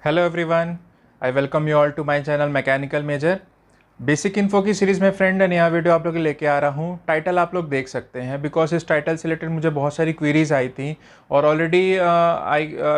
Hello everyone, I welcome you all to my channel mechanical major. Basic info की series में friend नया video आप लोग के लेके आ रहा हूँ। टाइटल आप लोग देख सकते हैं, बिकॉज इस टाइटल से रिलेटेड मुझे बहुत सारी क्वेरीज आई थी और ऑलरेडी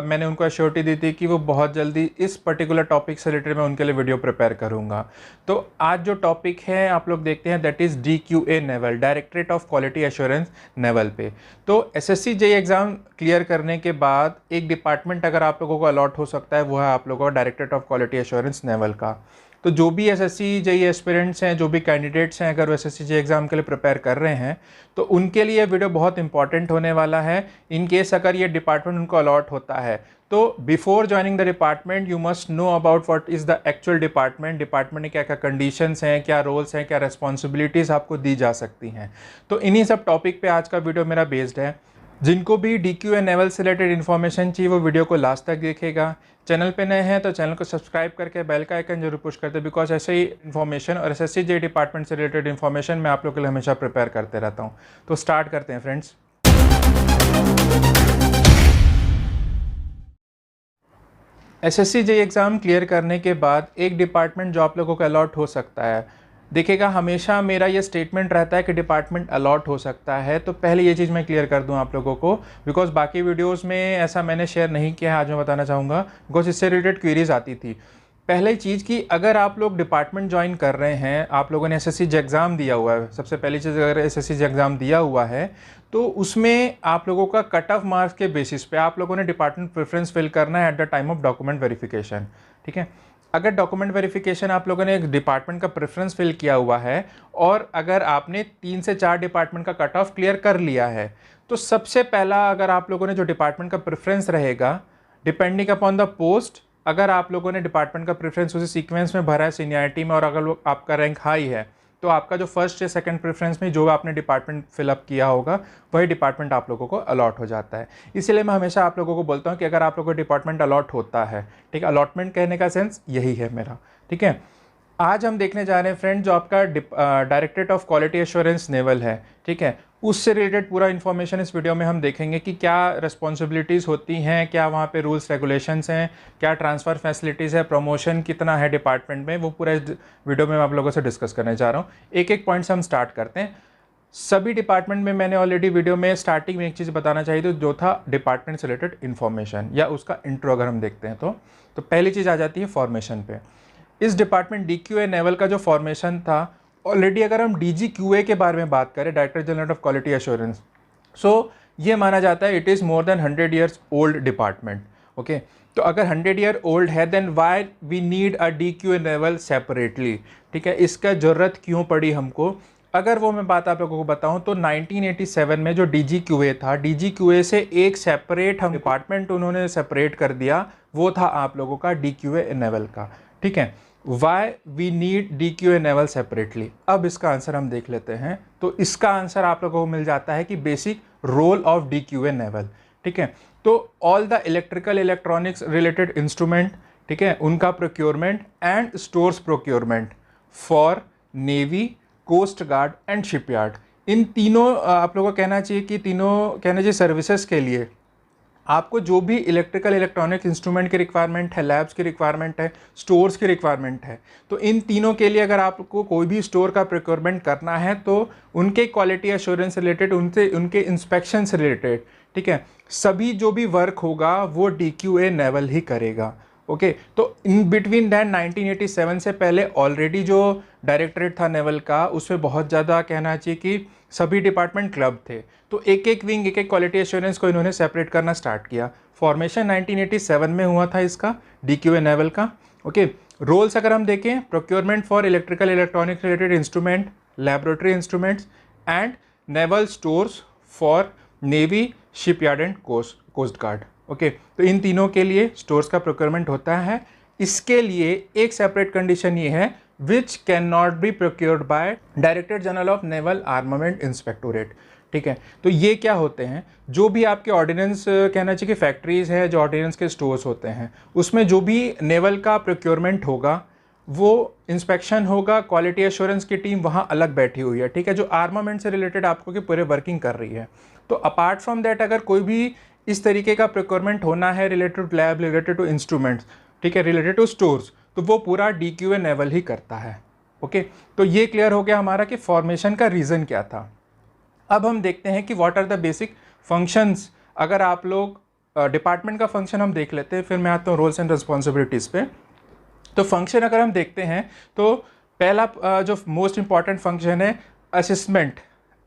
मैंने उनको एश्योरिटी दी थी कि वो बहुत जल्दी इस पर्टिकुलर टॉपिक से रिलेटेड मैं उनके लिए वीडियो प्रिपेयर करूँगा। तो आज जो टॉपिक है आप लोग देखते हैं, that is DQA naval, directorate of quality assurance naval पे। तो SSC JEE एग्ज़ाम क्लियर करने के बाद एक डिपार्टमेंट अगर आप लोगों को अलॉट हो सकता है, वो है आप लोगों का directorate of quality assurance naval का। तो जो भी SSC JEE एस्पिरेंट्स हैं, जो भी कैंडिडेट्स हैं, अगर वो SSC JEE एग्ज़ाम के लिए प्रिपेयर कर रहे हैं तो उनके लिए वीडियो बहुत इंपॉर्टेंट होने वाला है। इन केस अगर ये डिपार्टमेंट उनको अलॉट होता है तो before joining the department you must know about what is the actual department में क्या क्या कंडीशंस हैं, क्या रोल्स हैं, क्या रिस्पॉन्सिबिलिटीज़ आपको दी जा सकती हैं। तो इन्हीं सब टॉपिक पे आज का वीडियो मेरा बेस्ड है। जिनको भी DQA नेवल से रिलेटेड इन्फॉर्मेशन चाहिए वो वीडियो को लास्ट तक देखेगा। चैनल पे नए हैं तो चैनल को सब्सक्राइब करके बेल का आइकन जरूर पुश करते, बिकॉज ऐसे ही इन्फॉर्मेशन और SSC JEE डिपार्टमेंट से रिलेटेड इन्फॉर्मेशन मैं आप लोग के लिए हमेशा प्रिपेयर करते रहता हूँ। तो स्टार्ट करते हैं friends. SSC JEE exam clear करने के बाद एक डिपार्टमेंट जो आप लोगों को अलॉट हो सकता है, देखिएगा हमेशा मेरा ये स्टेटमेंट रहता है कि डिपार्टमेंट अलॉट हो सकता है। तो पहले ये चीज़ मैं क्लियर कर दूं आप लोगों को, बिकॉज बाकी वीडियोस में ऐसा मैंने शेयर नहीं किया है। आज मैं बताना चाहूँगा बिकॉज इससे रिलेटेड क्वेरीज आती थी। पहले चीज़ कि अगर आप लोग डिपार्टमेंट ज्वाइन कर रहे हैं, आप लोगों ने SSC JEE एग्ज़ाम दिया हुआ है, सबसे पहली चीज़ अगर SSC JEE एग्ज़ाम दिया हुआ है तो उसमें आप लोगों का कट ऑफ मार्क्स के बेसिस पे आप लोगों ने डिपार्टमेंट प्रेफरेंस फिल करना है at the time of document verification. ठीक है, अगर डॉक्यूमेंट वेरिफिकेशन आप लोगों ने एक डिपार्टमेंट का प्रेफरेंस फिल किया हुआ है और अगर आपने 3 से 4 डिपार्टमेंट का कट ऑफ क्लियर कर लिया है तो सबसे पहला अगर आप लोगों ने जो डिपार्टमेंट का प्रेफरेंस रहेगा, डिपेंडिंग अपॉन द पोस्ट, अगर आप लोगों ने डिपार्टमेंट का प्रेफरेंस उसी सीक्वेंस में भरा है सीनियरिटी में और अगर आपका रैंक हाई है तो आपका जो फर्स्ट या सेकंड प्रेफरेंस में जो आपने डिपार्टमेंट फिलअप किया होगा वही डिपार्टमेंट आप लोगों को अलॉट हो जाता है। इसलिए मैं हमेशा आप लोगों को बोलता हूँ कि अगर आप लोगों को डिपार्टमेंट अलॉट होता है, ठीक है, अलॉटमेंट कहने का सेंस यही है मेरा। ठीक है, आज हम देखने जा रहे हैं फ्रेंड जो आपका directorate of quality assurance naval है, ठीक है, उससे रिलेटेड पूरा इन्फॉर्मेशन इस वीडियो में हम देखेंगे कि क्या रिस्पॉन्सिबिलिटीज़ होती हैं, क्या वहाँ पे रूल्स रेगुलेशंस हैं, क्या ट्रांसफ़र फैसिलिटीज़ है, प्रमोशन कितना है डिपार्टमेंट में, वो पूरा इस वीडियो में मैं आप लोगों से डिस्कस करने जा रहा हूँ। एक एक पॉइंट से हम स्टार्ट करते हैं। सभी डिपार्टमेंट में मैंने ऑलरेडी वीडियो में स्टार्टिंग में एक चीज़ बताना चाहिए तो जो था डिपार्टमेंट से रिलेटेड इन्फॉर्मेशन या उसका इंट्रो अगर हम देखते हैं तो पहली चीज़ आ जाती है फॉर्मेशन पे। इस डिपार्टमेंट DQA नेवल का जो फॉर्मेशन था, ऑलरेडी अगर हम DGQA के बारे में बात करें, director general of quality assurance, so ये माना जाता है it is more than 100 years old department. Okay, तो अगर 100 ईयर ओल्ड है then why we need a DQA naval separately. ठीक है, इसका ज़रूरत क्यों पड़ी हमको, अगर वो मैं बात आप लोगों को बताऊं तो 1987 में जो DGQA था, DGQA से एक सेपरेट हम डिपार्टमेंट उन्होंने सेपरेट कर दिया, वो था आप लोगों का DQA नेवल का। ठीक है, why we need DQA naval separately. अब इसका आंसर हम देख लेते हैं। तो इसका आंसर आप लोगों को मिल जाता है कि basic role of DQA naval. ठीक है, तो all the electrical electronics related instrument, ठीक है, उनका procurement and stores procurement for navy, coast guard and shipyard, इन तीनों आप लोगों को कहना चाहिए कि तीनों कहना चाहिए सर्विसेज के लिए आपको जो भी इलेक्ट्रिकल इलेक्ट्रॉनिक इंस्ट्रूमेंट की रिक्वायरमेंट है, लैब्स की रिक्वायरमेंट है, स्टोर्स की रिक्वायरमेंट है, तो इन तीनों के लिए अगर आपको कोई भी स्टोर का प्रोक्योरमेंट करना है तो उनके क्वालिटी एश्योरेंस रिलेटेड, उनके इंस्पेक्शन से रिलेटेड, ठीक है, सभी जो भी वर्क होगा वो DQA नेवल ही करेगा। ओके, तो इन बिटवीन दैन 1987 से पहले ऑलरेडी जो डायरेक्टरेट था नेवल का, उसमें बहुत ज़्यादा कहना चाहिए कि सभी डिपार्टमेंट क्लब थे, तो एक एक विंग, एक एक क्वालिटी एश्योरेंस को इन्होंने सेपरेट करना स्टार्ट किया। फॉर्मेशन 1987 में हुआ था इसका DQA नेवल का। ओके, रोल्स अगर हम देखें, procurement for electrical electronics related instrument, laboratory instruments and naval stores for navy, shipyard and coast guard. Okay, तो इन तीनों के लिए स्टोर्स का प्रोक्योरमेंट होता है। इसके लिए एक सेपरेट कंडीशन ये है, which can not be procured by director general of naval armament inspectorate. ठीक है, तो ये क्या होते हैं, जो भी आपके ऑर्डिनेंस कहना चाहिए कि फैक्ट्रीज है, जो ऑर्डिनेंस के स्टोर्स होते हैं, उसमें जो भी नेवल का प्रोक्योरमेंट होगा वो इंस्पेक्शन होगा, क्वालिटी एश्योरेंस की टीम वहाँ अलग बैठी हुई है। ठीक है, जो आर्मामेंट से रिलेटेड आपको की पूरे वर्किंग कर रही है। तो अपार्ट फ्रॉम दैट अगर कोई भी इस तरीके का प्रोक्योरमेंट होना है related to lab, related to instruments, ठीक है, रिलेटेड टू स्टोर्स, तो वो पूरा DQA नेवल ही करता है। ओके, तो ये क्लियर हो गया हमारा कि फॉर्मेशन का रीज़न क्या था। अब हम देखते हैं कि what are the basic functions. अगर आप लोग डिपार्टमेंट का फंक्शन हम देख लेते हैं, फिर मैं आता हूँ रोल्स एंड रिस्पॉन्सिबिलिटीज़ पे। तो फंक्शन अगर हम देखते हैं तो पहला जो मोस्ट इंपॉर्टेंट फंक्शन है assessment,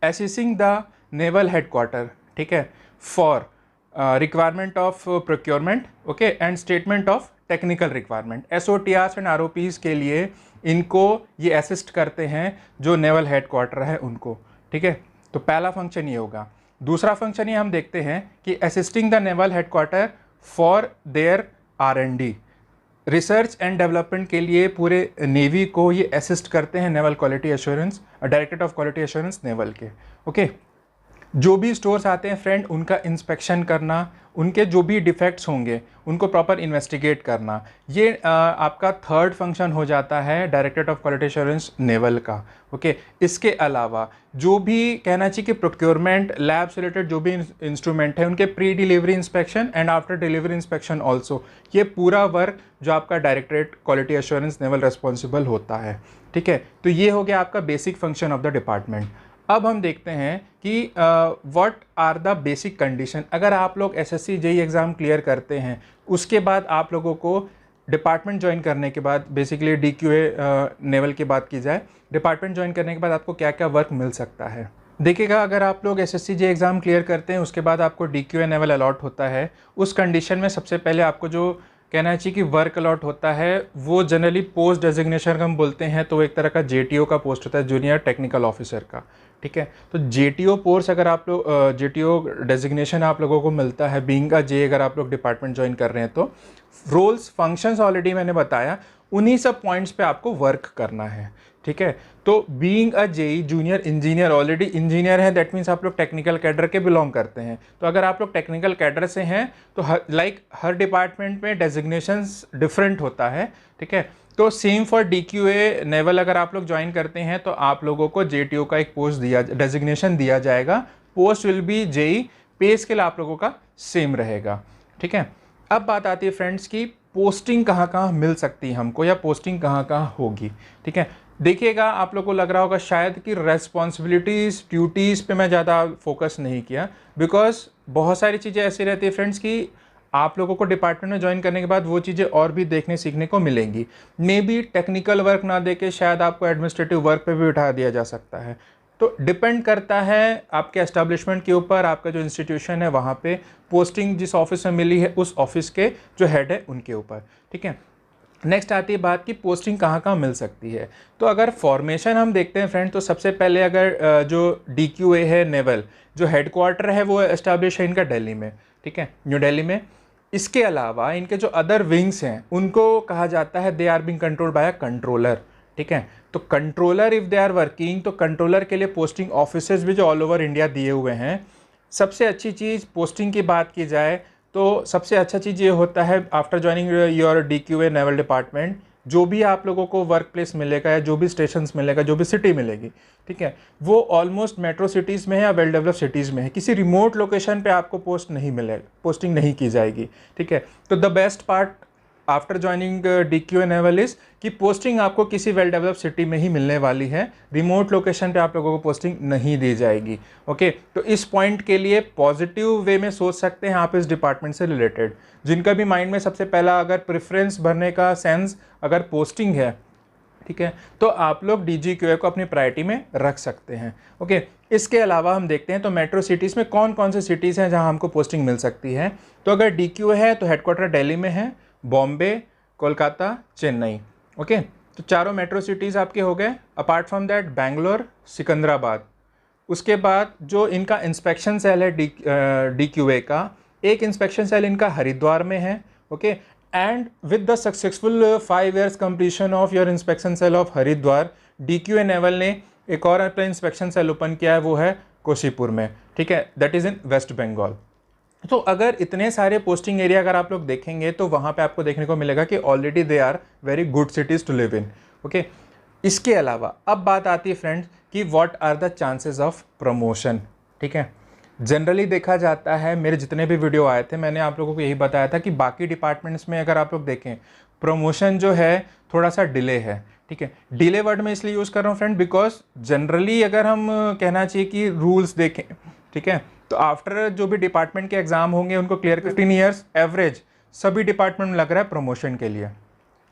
assessing the naval headquarter, ठीक है, for requirement of procurement, okay, and statement of technical requirement. SOTRs and ROPs के लिए इनको ये असिस्ट करते हैं जो नेवल हेडक्वार्टर है उनको, ठीक है। तो पहला फंक्शन ये होगा। दूसरा फंक्शन ये हम देखते हैं कि assisting the naval headquarter for their R&D, research and development के लिए पूरे नेवी को ये असिस्ट करते हैं naval quality assurance, directorate of quality assurance naval के। ओके, जो भी स्टोर्स आते हैं फ्रेंड, उनका इंस्पेक्शन करना, उनके जो भी डिफेक्ट्स होंगे उनको प्रॉपर इन्वेस्टिगेट करना, ये आपका थर्ड फंक्शन हो जाता है directorate of quality assurance naval का। ओके, इसके अलावा जो भी कहना चाहिए कि प्रोक्योरमेंट, लैब से रिलेटेड जो भी इंस्ट्रूमेंट है उनके pre delivery inspection and after delivery inspection also, ये पूरा वर्क जो आपका directorate quality assurance naval responsible होता है, ठीक है। तो ये हो गया आपका basic function of the department. अब हम देखते हैं कि what are the basic condition. अगर आप लोग SSC JEE एग्ज़ाम क्लियर करते हैं, उसके बाद आप लोगों को डिपार्टमेंट ज्वाइन करने के बाद, बेसिकली DQA नेवल की बात की जाए, डिपार्टमेंट ज्वाइन करने के बाद आपको क्या क्या वर्क मिल सकता है। देखिएगा, अगर आप लोग SSC JEE एग्ज़ाम क्लियर करते हैं, उसके बाद आपको DQA नेवल अलॉट होता है, उस कंडीशन में सबसे पहले आपको जो कहना चाहिए कि वर्क अलॉट होता है वो जनरली पोस्ट डेजिग्नेशन हम बोलते हैं, तो एक तरह का JTO का पोस्ट होता है, जूनियर टेक्निकल ऑफिसर का, ठीक है। तो JTO पोस्ट अगर आप लोग JTO डेजिग्नेशन आप लोगों को मिलता है बीइंग अ जे, अगर आप लोग डिपार्टमेंट ज्वाइन कर रहे हैं तो रोल्स फंक्शंस ऑलरेडी मैंने बताया, उन्हीं सब पॉइंट्स पे आपको वर्क करना है, ठीक है। तो being a JEE junior engineer, already engineer है, दैट मीन्स आप लोग टेक्निकल कैडर के बिलोंग करते हैं। तो अगर आप लोग टेक्निकल कैडर से हैं तो हर डिपार्टमेंट में डेजिग्नेशंस डिफरेंट होता है, ठीक है। तो सेम फॉर DQA नेवल अगर आप लोग ज्वाइन करते हैं तो आप लोगों को JTO का एक पोस्ट डेजिग्नेशन दिया जाएगा, पोस्ट विल बी JEE, पे स्केल आप लोगों का सेम रहेगा, ठीक है। अब बात आती है फ्रेंड्स की पोस्टिंग कहाँ कहाँ मिल सकती है हमको, या पोस्टिंग कहाँ कहाँ होगी, ठीक है। देखिएगा, आप लोगों को लग रहा होगा शायद कि रेस्पॉन्सिबिलिटीज़, ड्यूटीज़ पे मैं ज़्यादा फोकस नहीं किया, बिकॉज बहुत सारी चीज़ें ऐसी रहती है फ्रेंड्स कि आप लोगों को डिपार्टमेंट में ज्वाइन करने के बाद वो चीज़ें और भी देखने सीखने को मिलेंगी। मे बी टेक्निकल वर्क ना देके शायद आपको एडमिनिस्ट्रेटिव वर्क पे भी उठा दिया जा सकता है। तो डिपेंड करता है आपके एस्टेब्लिशमेंट के ऊपर, आपका जो इंस्टीट्यूशन है वहाँ पे पोस्टिंग जिस ऑफिस में मिली है उस ऑफिस के जो हेड है उनके ऊपर, ठीक है। नेक्स्ट आती है बात कि पोस्टिंग कहाँ कहाँ मिल सकती है। तो अगर फॉर्मेशन हम देखते हैं फ्रेंड, तो सबसे पहले अगर जो DQA है नेवल, जो हेडक्वार्टर है वो एस्टैब्लिश है इनका दिल्ली में, ठीक है, न्यू दिल्ली में। इसके अलावा इनके जो अदर विंग्स हैं उनको कहा जाता है they are being controlled by a controller, ठीक है। तो controller if they are working, तो कंट्रोलर के लिए पोस्टिंग ऑफिसेज भी जो ऑल ओवर इंडिया दिए हुए हैं। सबसे अच्छी चीज़ पोस्टिंग की बात की जाए तो सबसे अच्छा चीज़ ये होता है after joining your DQA naval department, जो भी आप लोगों को वर्क प्लेस मिलेगा या जो भी स्टेशंस मिलेगा, जो भी सिटी मिलेगी, ठीक है, वो ऑलमोस्ट मेट्रो सिटीज़ में है या वेल डेवलप सिटीज़ में है। किसी रिमोट लोकेशन पे आपको पोस्ट नहीं मिलेगा, पोस्टिंग नहीं की जाएगी, ठीक है। तो the best part after joining DQA naval is कि पोस्टिंग आपको किसी वेल डेवलप सिटी में ही मिलने वाली है, रिमोट लोकेशन पे आप लोगों को पोस्टिंग नहीं दी जाएगी, ओके। तो इस पॉइंट के लिए पॉजिटिव वे में सोच सकते हैं आप इस डिपार्टमेंट से रिलेटेड। जिनका भी माइंड में सबसे पहला अगर प्रेफरेंस भरने का सेंस अगर पोस्टिंग है, ठीक है, तो आप लोग DGQA को अपनी प्रायोरिटी में रख सकते हैं, ओके। इसके अलावा हम देखते हैं तो मेट्रो सिटीज़ में कौन कौन से सिटीज़ हैं जहां हमको पोस्टिंग मिल सकती है। तो अगर DQA है तो हेडक्वार्टर दिल्ली में है, बॉम्बे, कोलकाता, चेन्नई, ओके। तो चारों मेट्रो सिटीज़ आपके हो गए। Apart from that Bangalore, Secunderabad. उसके बाद जो इनका इंस्पेक्शन सेल है DQA का, एक इंस्पेक्शन सेल इनका हरिद्वार में है, okay. And with the successful 5 years completion of your inspection cell of Haridwar, DQA naval ने एक और अपना इंस्पेक्शन सेल ओपन किया है, वो है कोशीपुर में, ठीक है, that is in West Bengal. तो अगर इतने सारे पोस्टिंग एरिया अगर आप लोग देखेंगे तो वहाँ पे आपको देखने को मिलेगा कि already they are very good cities to live in, okay. इसके अलावा अब बात आती है फ्रेंड्स कि what are the chances of promotion, ठीक है। जनरली देखा जाता है, मेरे जितने भी वीडियो आए थे मैंने आप लोगों को यही बताया था कि बाकी डिपार्टमेंट्स में अगर आप लोग देखें प्रमोशन जो है थोड़ा सा डिले है। ठीक है, डिले वर्ड में इसलिए यूज़ कर रहा हूँ फ्रेंड बिकॉज जनरली अगर हम कहना चाहिए कि रूल्स देखें, ठीक है, तो आफ्टर जो भी डिपार्टमेंट के एग्जाम होंगे उनको क्लियर 15 ईयर्स एवरेज सभी डिपार्टमेंट में लग रहा है प्रमोशन के लिए।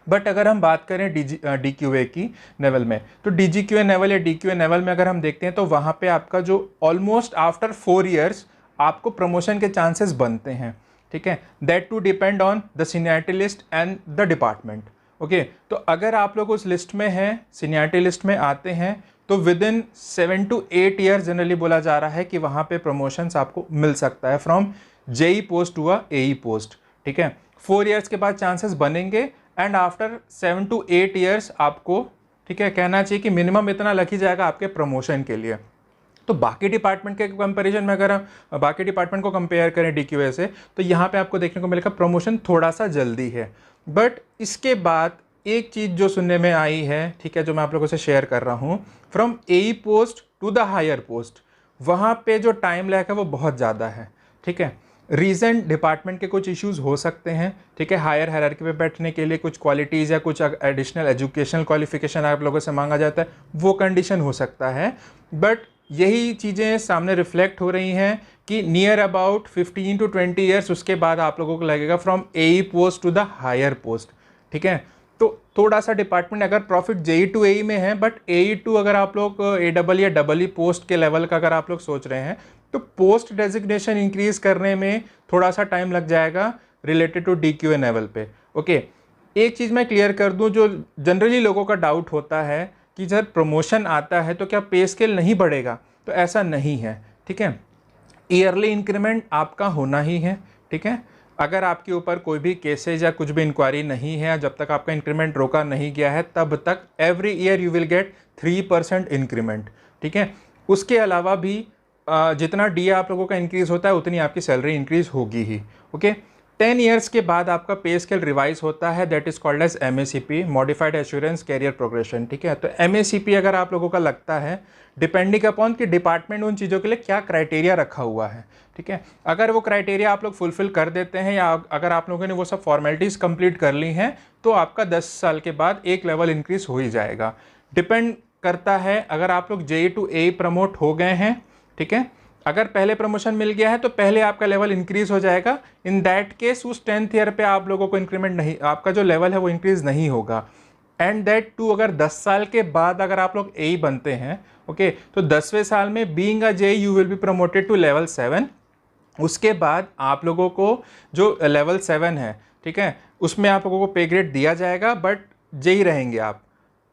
बट अगर हम बात करें डी क्यू ए की नेवल में, तो D G Q A naval या डी क्यू ए नेवल में अगर हम देखते हैं तो वहाँ पे आपका जो ऑलमोस्ट आफ्टर 4 ईयर्स आपको प्रमोशन के चांसेस बनते हैं। ठीक है, that too depend on the seniority list and the department. Okay, तो अगर आप लोग उस लिस्ट में हैं, सीनियरिटी लिस्ट में आते हैं, तो with in 7 to 8 years generally बोला जा रहा है कि वहाँ पे प्रमोशंस आपको मिल सकता है from JE post to a AE post. ठीक है, 4 ईयर्स के बाद चांसेस बनेंगे एंड आफ्टर 7 to 8 ईयर्स आपको, ठीक है, कहना चाहिए कि मिनिमम इतना लग ही जाएगा आपके प्रमोशन के लिए। तो बाकी डिपार्टमेंट के कंपैरिजन में अगर हम बाकी डिपार्टमेंट को कंपेयर करें डीक्यूए से, तो यहाँ पे आपको देखने को मिलेगा प्रमोशन थोड़ा सा जल्दी है। बट इसके बाद एक चीज़ जो सुनने में आई है, ठीक है, जो मैं आप लोगों से शेयर कर रहा हूँ, from AE post to the higher post वहाँ पे जो टाइम लैग है वो बहुत ज़्यादा है। ठीक है, रीज़न डिपार्टमेंट के कुछ इश्यूज हो सकते हैं। ठीक है, हायर हायरार्की पे बैठने के लिए कुछ क्वालिटीज़ या कुछ एडिशनल एजुकेशनल क्वालिफिकेशन आप लोगों से मांगा जाता है, वो कंडीशन हो सकता है। बट यही चीज़ें सामने रिफ्लेक्ट हो रही हैं कि नियर अबाउट 15 to 20 ईयर्स उसके बाद आप लोगों को लगेगा from AE post to the higher post. ठीक है, तो थोड़ा सा डिपार्टमेंट अगर प्रॉफिट जेई टू एई में है, बट एई टू अगर आप लोग ए डबल या डबल ई पोस्ट के लेवल का अगर आप लोग सोच रहे हैं, तो पोस्ट डेजिग्नेशन इंक्रीज करने में थोड़ा सा टाइम लग जाएगा रिलेटेड टू डीक्यूए लेवल पे। ओके, एक चीज़ मैं क्लियर कर दूं, जो जनरली लोगों का डाउट होता है कि जब प्रमोशन आता है तो क्या पे स्केल नहीं बढ़ेगा, तो ऐसा नहीं है। ठीक है, ईयरली इंक्रीमेंट आपका होना ही है। ठीक है, अगर आपके ऊपर कोई भी केसेज या कुछ भी इंक्वायरी नहीं है, जब तक आपका इंक्रीमेंट रोका नहीं गया है, तब तक every year you will get 3% increment. ठीक है, उसके अलावा भी जितना डी आप लोगों का इंक्रीज़ होता है उतनी आपकी सैलरी इंक्रीज़ होगी ही। ओके, 10 ईयर्स के बाद आपका पे स्केल रिवाइज होता है, that is called as MACP, modified assurance career progression. ठीक है, तो MACP अगर आप लोगों का लगता है, डिपेंडिंग अपॉन कि डिपार्टमेंट उन चीज़ों के लिए क्या क्राइटेरिया रखा हुआ है। ठीक है, अगर वो क्राइटेरिया आप लोग फुलफिल कर देते हैं या अगर आप लोगों ने वो सब फॉर्मेलिटीज़ कंप्लीट कर ली हैं, तो आपका 10 साल के बाद एक लेवल इंक्रीज हो ही जाएगा। डिपेंड करता है, अगर आप लोग JEE to AE प्रमोट हो गए हैं, ठीक है, अगर पहले प्रमोशन मिल गया है तो पहले आपका लेवल इंक्रीज हो जाएगा। इन दैट केस उस 10th ईयर पे आप लोगों को इंक्रीमेंट नहीं, आपका जो लेवल है वो इंक्रीज नहीं होगा। एंड दैट टू अगर 10 साल के बाद अगर आप लोग AE बनते हैं, ओके, तो 10वें साल में being a JEE you will be promoted to level 7। उसके बाद आप लोगों को जो लेवल 7 है, ठीक है, उसमें आप लोगों को पे ग्रेड दिया जाएगा, बट JEE रहेंगे आप।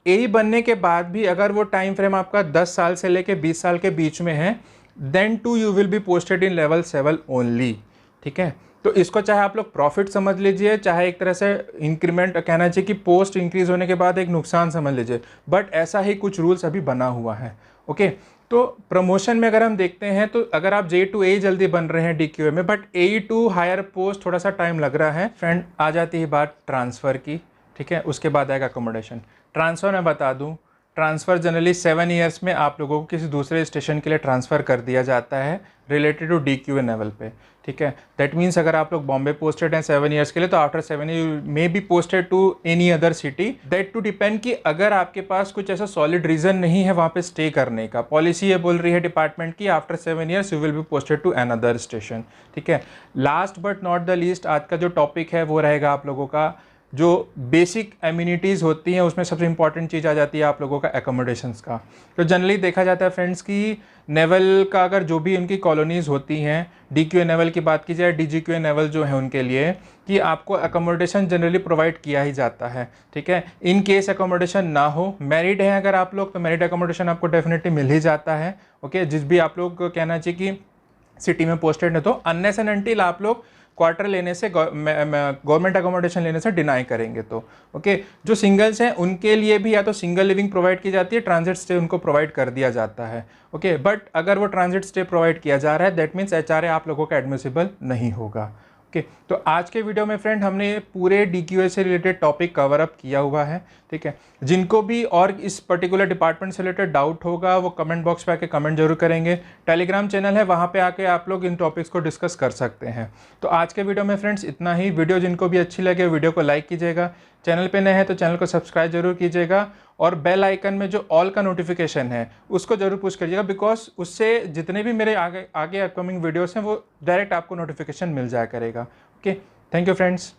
AE बनने के बाद भी अगर वो टाइम फ्रेम आपका 10 साल से लेके 20 साल के बीच में है, then to you will be posted in level 7 only. ठीक है, तो इसको चाहे आप लोग प्रॉफिट समझ लीजिए, चाहे एक तरह से इंक्रीमेंट कहना चाहिए कि पोस्ट इंक्रीज होने के बाद एक नुकसान समझ लीजिए, बट ऐसा ही कुछ रूल्स अभी बना हुआ है। ओके, तो प्रमोशन में अगर हम देखते हैं, तो अगर आप JEE to AE जल्दी बन रहे हैं DQA में, but AE to higher post थोड़ा सा टाइम लग रहा है। फ्रेंड, आ जाती है बात ट्रांसफ़र की। ठीक है, उसके बाद आएगा अकोमोडेशन। ट्रांसफ़र मैं बता दूं, ट्रांसफ़र जनरली 7 ईयर्स में आप लोगों को किसी दूसरे स्टेशन के लिए ट्रांसफ़र कर दिया जाता है रिलेटेड टू DQA लेवल पे। ठीक है, दैट मीन्स अगर आप लोग बॉम्बे पोस्टेड हैं 7 ईयर्स के लिए, तो after 7 year may be posted to any other city. That too depend कि अगर आपके पास कुछ ऐसा सॉलिड रीज़न नहीं है वहाँ पे स्टे करने का, पॉलिसी ये बोल रही है डिपार्टमेंट की after 7 years you will be posted to another station. ठीक है, last but not the least आज का जो टॉपिक है वो रहेगा आप लोगों का जो बेसिक एम्यूनिटीज़ होती हैं, उसमें सबसे इंपॉर्टेंट चीज़ आ जाती है आप लोगों का एकोमोडेशंस का। तो जनरली देखा जाता है फ्रेंड्स कि नेवल का अगर जो भी उनकी कॉलोनीज़ होती हैं, DQA नेवल की बात की जाए, DGQA नेवल जो है उनके लिए, कि आपको एकोमोडेशन जनरली प्रोवाइड किया ही जाता है। ठीक है, इन केस एकोमोडेशन ना हो, मैरिड हैं अगर आप लोग, तो मैरिड एकोमोडेशन आपको डेफिनेटली मिल ही जाता है। ओके, जिस भी आप लोग कहना चाहिए कि सिटी में पोस्टेड है, तो अनलेस एंड अनटिल आप लोग क्वार्टर लेने से, गवर्नमेंट अकोमोडेशन लेने से डिनाई करेंगे तो। ओके, जो सिंगल्स हैं उनके लिए भी या तो सिंगल लिविंग प्रोवाइड की जाती है, ट्रांजिट स्टे उनको प्रोवाइड कर दिया जाता है। ओके, बट अगर वो ट्रांजिट स्टे प्रोवाइड किया जा रहा है, दैट मीन्स HRA आप लोगों का एडमिसिबल नहीं होगा। ओके तो आज के वीडियो में फ्रेंड हमने पूरे DQA से रिलेटेड टॉपिक कवर अप किया हुआ है। ठीक है, जिनको भी और इस पर्टिकुलर डिपार्टमेंट से रिलेटेड डाउट होगा वो कमेंट बॉक्स पे आके कमेंट जरूर करेंगे। टेलीग्राम चैनल है, वहाँ पे आके आप लोग इन टॉपिक्स को डिस्कस कर सकते हैं। तो आज के वीडियो में फ्रेंड्स इतना ही। वीडियो जिनको भी अच्छी लगे वीडियो को लाइक कीजिएगा, चैनल पे नए हैं तो चैनल को सब्सक्राइब जरूर कीजिएगा और बेल आइकन में जो ऑल का नोटिफिकेशन है उसको जरूर पुश करिएगा, बिकॉज उससे जितने भी मेरे आगे अपकमिंग वीडियोस हैं वो डायरेक्ट आपको नोटिफिकेशन मिल जाया करेगा। Okay, thank you friends.